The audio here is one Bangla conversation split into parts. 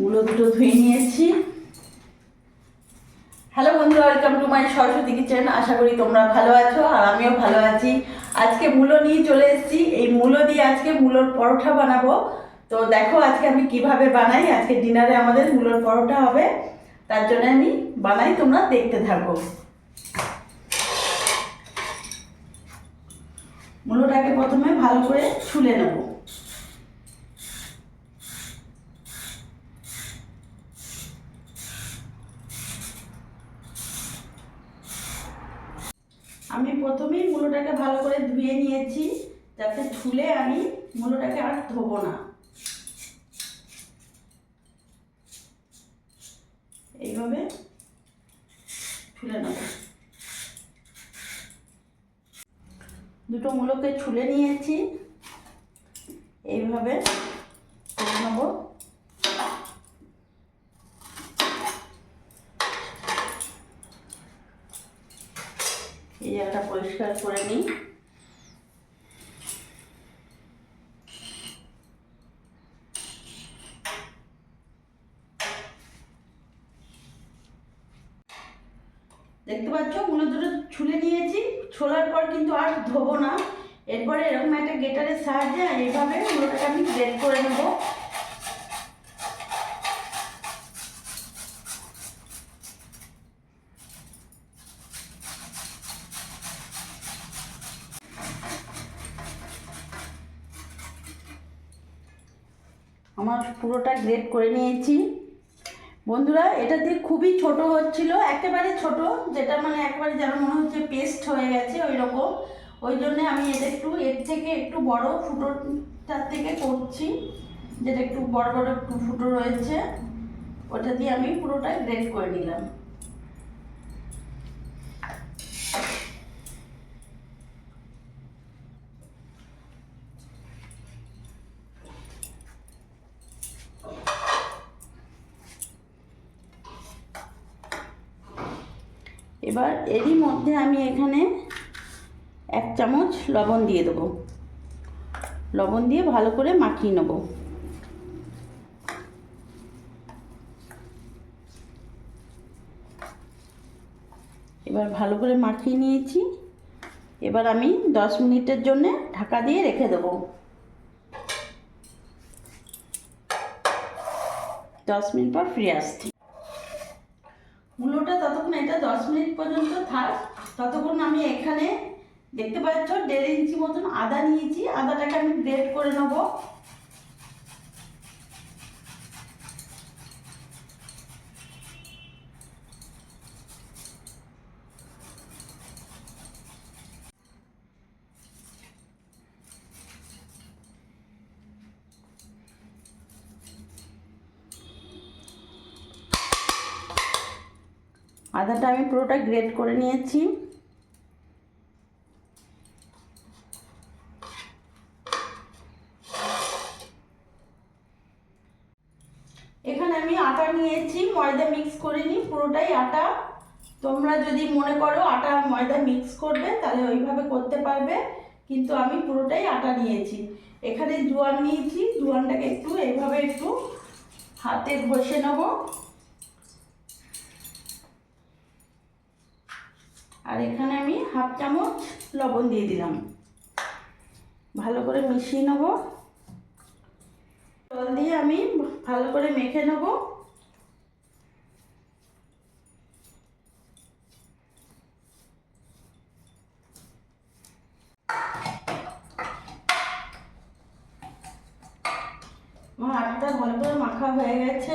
মূলো দুটো ধুয়ে নিয়েছি। হ্যালো বন্ধুরা, welcome to my Saraswati kitchen. আশা করি তোমরা ভালো আছো আর আমিও ভালো আছি। আজকে মূলো নিয়ে চলে এসেছি। এই মূলো দিয়ে আজকে মূলোর পরোটা বানাবো। তো দেখো আজকে আমি কিভাবে বানাই। আজকে ডিনারে আমাদের মূলোর পরোটা হবে, তার জন্য আমি বানাই, তোমরা দেখতে থাকো। মূলোটাকে প্রথমে ভালো করে ছুলে নেব। আমি প্রথমেই মূলোটাকে ভালো করে ধুয়ে নিয়েছি, যাতে ছুলে আমি মূলোটাকে আর ধোবো না। এইভাবে ছুলে নেব। দুটো মূলোকে ছুলে নিয়েছি, এইভাবে করে নেব। এই জায়গাটা পরিষ্কার করে নিই। দেখতে পাচ্ছ মূলো দুটো ছুলে নিয়েছি। ছোলার পর কিন্তু আর ধোবো না। এরপরে এরকম একটা গ্রেটারের সাহায্যে এইভাবে মূলোটাকে আমি গ্রেট করে নেব। আমার পুরোটা গ্রেট করে নিয়েছি। বন্ধুরা, এটা দিয়ে খুবই ছোট হচ্ছিল, একেবারে ছোট, যেটা মানে একবারে যেন মনে হচ্ছে পেস্ট হয়ে গেছে ওই রকম। ওই জন্যে আমি এটা একটু এর থেকে একটু বড় ফুটোটার থেকে করছি, যেটা একটু বড় বড় একটু ফুটো রয়েছে, ওটা দিয়ে আমি পুরোটা গ্রেট করে নিলাম। এবার এরই মধ্যে আমি এখানে 1 চামচ লবণ দিয়ে দেবো। লবণ দিয়ে ভালো করে মাখিয়ে নেব। এবার ভালো করে মাখিয়ে নিয়েছি। এবার আমি 10 মিনিটের জন্য ঢাকা দিয়ে রেখে দেবো। 10 মিনিট পর ফিরে আসছি। মূলোটা ততক্ষণ, এটা 10 মিনিট পর্যন্ত থাক। ততক্ষণ আমি এখানে দেখতে পাচ্ছ 1.5 ইঞ্চি মতন আদা নিয়েছি। আদাটাকে আমি গ্রেট করে নেব। আদাটা আমি পুরোটা গ্রেট করে নিয়েছি। এখানে আমি আটা নিয়েছি, ময়দা মিক্স করিনি, পুরোটাই আটা। তোমরা যদি মনে করো আটা ময়দা মিক্স করবে তাহলে ওইভাবে করতে পারবে, কিন্তু আমি পুরোটাই আটা নিয়েছি। এখানে জোয়ান নিয়েছি, জোয়ানটাকে একটু এইভাবে একটু হাতে ঘষে নেব। আর এখানে আমি 1/2 চামচ লবণ দিয়ে দিলাম। ভালো করে মিশিয়ে নেব। জল দিয়ে আমি ভালো করে মেখে নেব। আমার আটাটা ভালো করে মাখা হয়ে গেছে।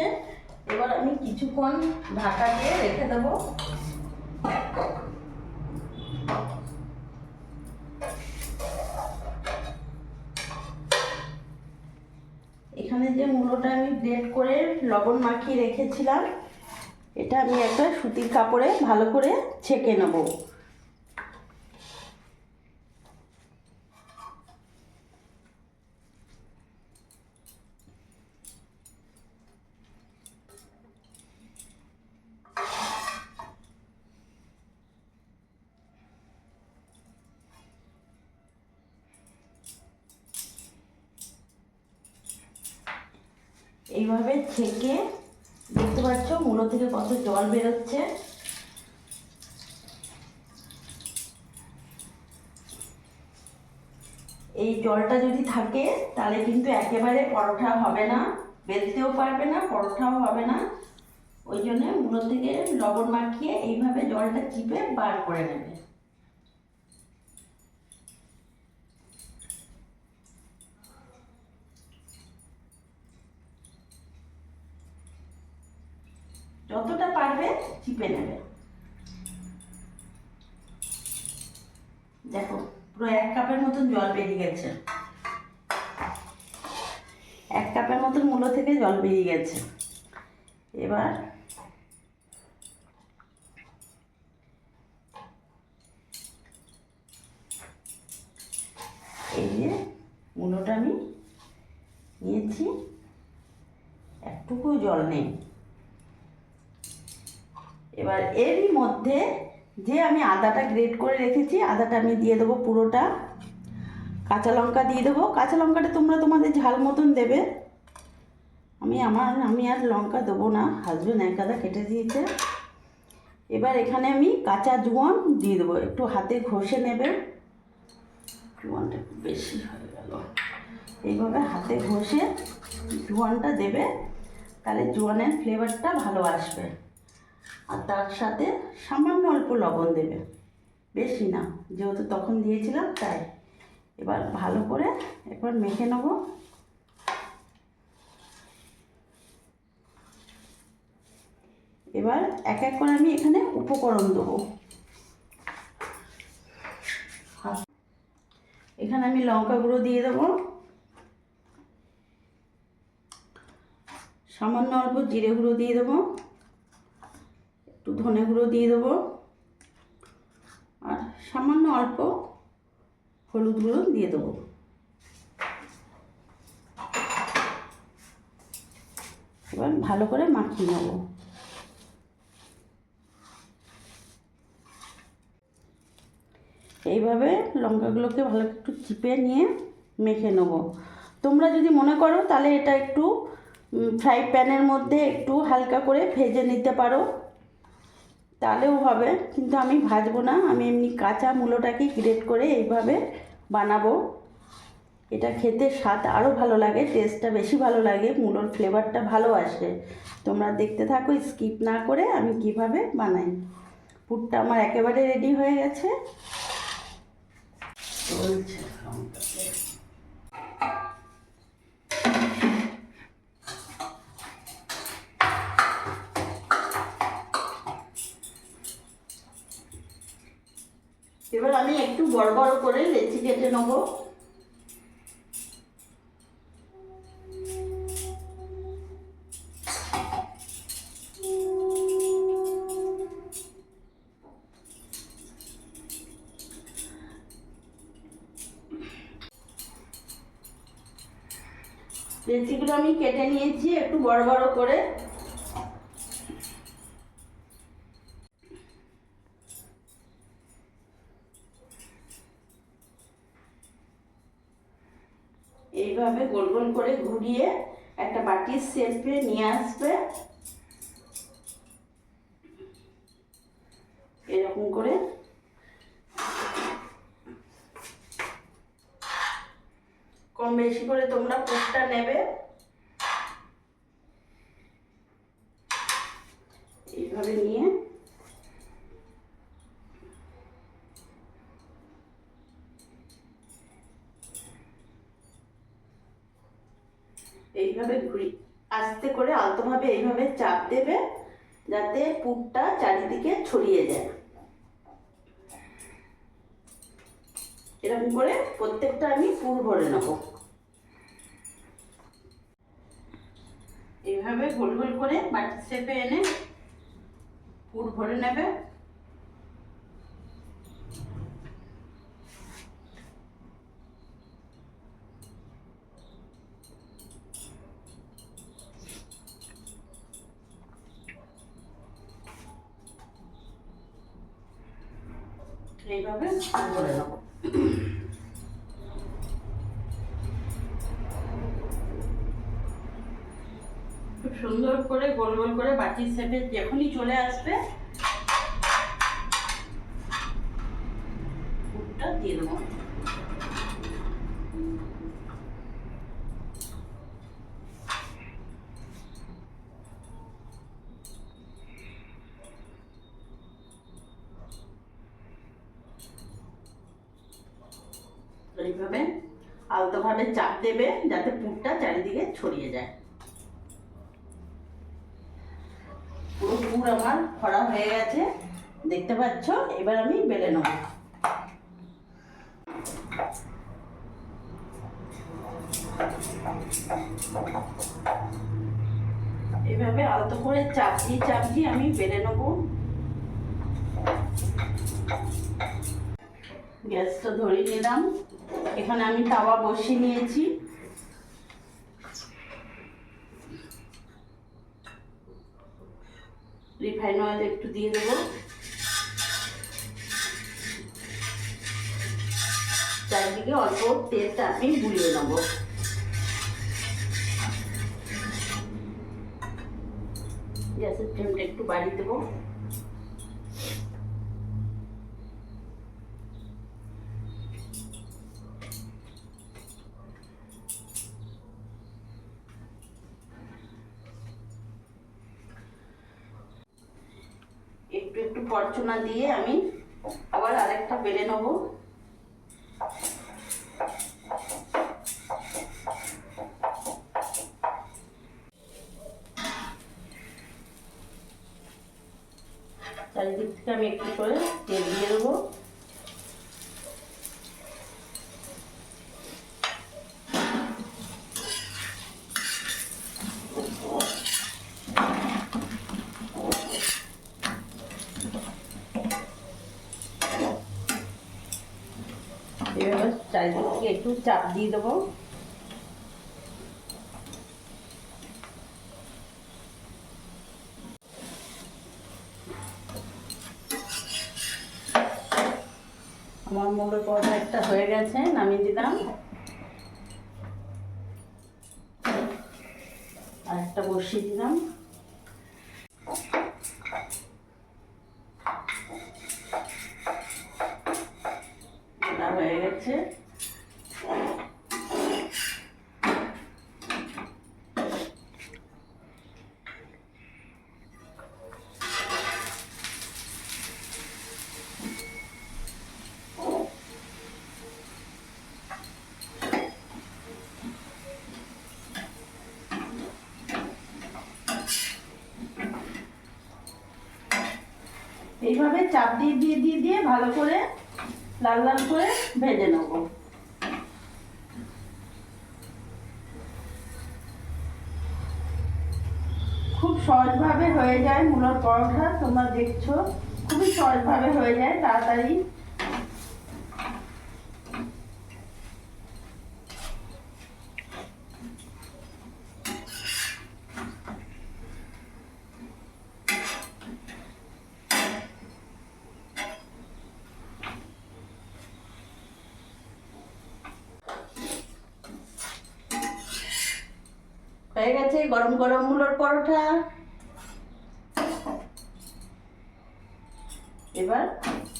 এবার আমি কিছুক্ষণ ঢাকা দিয়ে রেখে দেবো। এখানে যে মূলোটা আমি গ্রেট করে লবণ মাখিয়ে রেখেছিলাম, এটা আমি একটা সুতির কাপড়ে ভালো করে ছেঁকে নেব। এইভাবে ছেঁকে দেখতে পাচ্ছ মূলো থেকে কত জল বেরোচ্ছে। এই জলটা যদি থাকে তাহলে কিন্তু একেবারে পরোটা হবে না, বেলতেও পারবে না, পরোটাও হবে না। ওই জন্য মূলো থেকে লবণ মাখিয়ে এইভাবে জলটা চিপে বার করে নেবে। যতটা পারবে চিপে নেবে। দেখো পুরো 1 কাপের মতন জল বেরিয়ে গেছে। 1 কাপের মতন মূলো থেকে জল বেরিয়ে গেছে। এবার এই যে মূলোটা আমি নিয়েছি, একটুকু জল নেই। এবার এরই মধ্যে যে আমি আদাটা গ্রেট করে রেখেছি, আদাটা আমি দিয়ে দেবো পুরোটা। কাঁচা লঙ্কা দিয়ে দেবো। কাঁচা লঙ্কাটা তোমরা তোমাদের ঝাল মতন দেবে। আমি আর লঙ্কা দেবো না, হাজবেন্ড এক আদা কেটে দিয়েছে। এবার এখানে আমি কাঁচা জোয়ান দিয়ে দেবো, একটু হাতে ঘষে নেবে। জোয়ানটা একটু বেশি হয়ে গেল। এইভাবে হাতে ঘষে জোয়ানটা দেবে, তাহলে জোয়ানের ফ্লেভারটা ভালো আসবে। আর তার সাথে সামান্য অল্প লবণ দেবে, বেশি না, যেহেতু তখন দিয়েছিলাম তাই। এবার ভালো করে একবার মেখে নেব। এবার এক এক করে আমি এখানে উপকরণ দেবো। এখানে আমি লঙ্কা গুঁড়ো দিয়ে দেবো, সামান্য অল্প জিরে গুঁড়ো দিয়ে দেবো, একটু ধনে গুঁড়ো দিয়ে দেবো, আর সামান্য অল্প হলুদ গুঁড়ো দিয়ে দেবো। এবার ভালো করে মাখিয়ে নেব। এইভাবে লঙ্কাগুলোকে ভালো একটু চিপে নিয়ে মেখে নেব। তোমরা যদি মনে করো তাহলে এটা একটু ফ্রাই প্যানের মধ্যে একটু হালকা করে ভেজে নিতে পারো, তাহলেও হবে, কিন্তু আমি ভাজবো না। আমি এমনি কাঁচা মূলোটাকে গ্রেট করে এইভাবে বানাবো। এটা খেতে স্বাদ আরও ভালো লাগে, টেস্টটা বেশি ভালো লাগে, মূলোর ফ্লেভারটা ভালো আসে। তোমরা দেখতে থাকো স্কিপ না করে আমি কিভাবে বানাই। পুরটা আমার একেবারে রেডি হয়ে গেছে। এবার আমি একটু বড় বড় করে লেচি কেটে নেব। লেচিগুলো আমি কেটে নিয়েছি একটু বড় বড় করে। এইভাবে গোল গোল করে ঘুরিয়ে একটা বাটির শেপে নিয়ে আসবে। এরকম করে কম বেশি করে তোমরা পুরটা নেবে। এইভাবে নিয়ে এইভাবে ঘুরি, আস্তে করে আলতোভাবে এইভাবে চাপ দেবে যাতে পুরটা চারিদিকে ছড়িয়ে যায়। এরকম করে প্রত্যেকটা আমি পুর ভরে নেব। এইভাবে গোল গোল করে বাটির শেপে এনে পুর ভরে নেবে। এইভাবে করে নেব। খুব সুন্দর করে গোল গোল করে বাটির শেপে যখনই চলে আসবে পুরটা দিয়ে দেবো। এইভাবে আলতোভাবে চাপ দেবে যাতে পুরটা চারিদিকে ছড়িয়ে যায়। পুরো পুর আমার ভরা হয়ে গেছে, দেখতে পাচ্ছ। এবার আমি বেলে নেব। এভাবে আলতো করে চাপ দিয়ে আমি বেলে নেব। গ্যাসটা ধরিয়ে নিলাম। এখানে আমি তাওয়া বসিয়ে নিয়েছি। রিফাইন অয়েল একটু দিয়ে দেবো। চারিদিকে অল্প তেলটা আমি বুলিয়ে নেব। গ্যাসের ফ্লেমটা একটু বাড়িয়ে দেবো। একটু একটু পরচুনা দিয়ে আমি আবার আরেকটা বেলে নেব। চারিদিক থেকে আমি একটু করে তেল দিয়ে দেবো। এবার চারিদিক থেকে একটু চাপ দিয়ে দেবো। আমার মোগের পরোটা একটা হয়ে গেছে, নামিয়ে দিলাম। আর একটা বসিয়ে দিলাম। এটা হয়ে গেছে। এইভাবে চাপ দিয়ে ভালো করে লাল লাল করে ভেজে নেব। খুব সহজভাবে হয়ে যায় মূলার পরোটা, তোমরা দেখছো খুবই সহজভাবে হয়ে যায় তাড়াতাড়ি। হয়ে গেছে গরম গরম মূলার পরোটা। এবার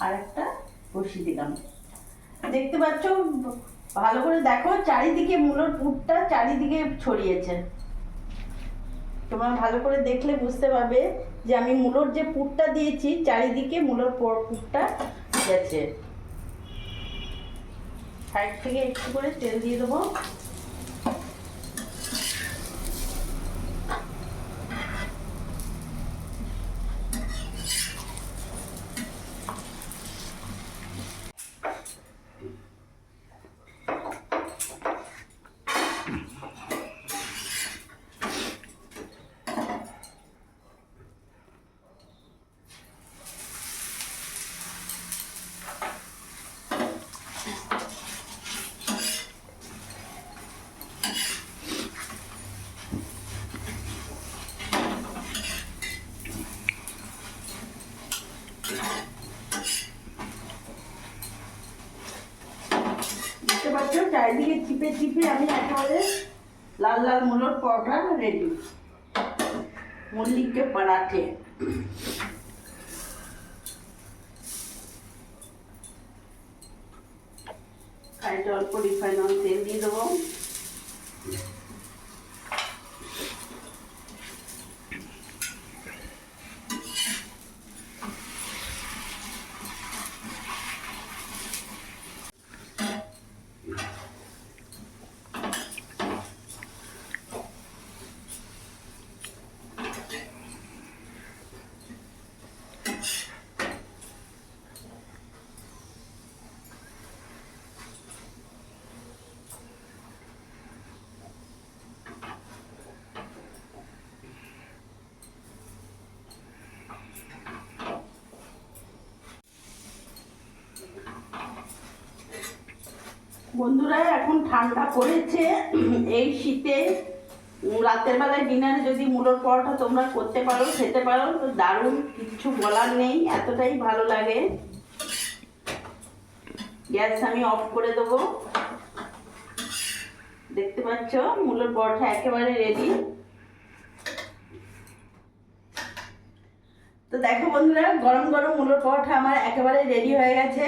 আরেকটা বসিয়ে দিলাম। দেখতে পাচ্ছ, ভালো করে দেখো চারিদিকে মূলার পুরটা চারিদিকে ছড়িয়েছে। তোমরা ভালো করে দেখলে বুঝতে পারবে যে আমি মূলোর যে পুরটা দিয়েছি চারিদিকে মূলোর পুরটা গেছে। সাইড থেকে একটু করে তেল দিয়ে দেবো। দেখতে পাচ্ছ চারিদিকে চিপে চিপে আমি একেবারে লাল লাল মূলোর পরোটা রেডি। मूली के पराठे। कढ़ाईতে অল্প রিফাইন অয়েল তেল দিয়ে দেবো। বন্ধুরা এখন ঠান্ডা পড়েছে, এই শীতে রাতের বেলায় ডিনারে যদি মুলোর পরোটা তোমরা করতে পারো, খেতে পারো, তো দারুণ, কিচ্ছু বলার নেই, এতটাই ভালো লাগে। গ্যাস আমি অফ করে দেবো। দেখতে পাচ্ছ মুলোর পরোটা একেবারে রেডি। তো দেখো বন্ধুরা, গরম গরম মুলোর পরোটা আমার একেবারে রেডি হয়ে গেছে।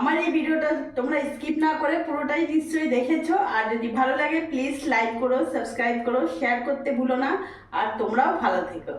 আমার এই ভিডিওটা তোমরা স্কিপ না করে পুরোটাই নিশ্চয়ই দেখেছো। আর যদি ভালো লাগে প্লিজ লাইক করো, সাবস্ক্রাইব করো, শেয়ার করতে ভুলো না। আর তোমরাও ভালো থেকো।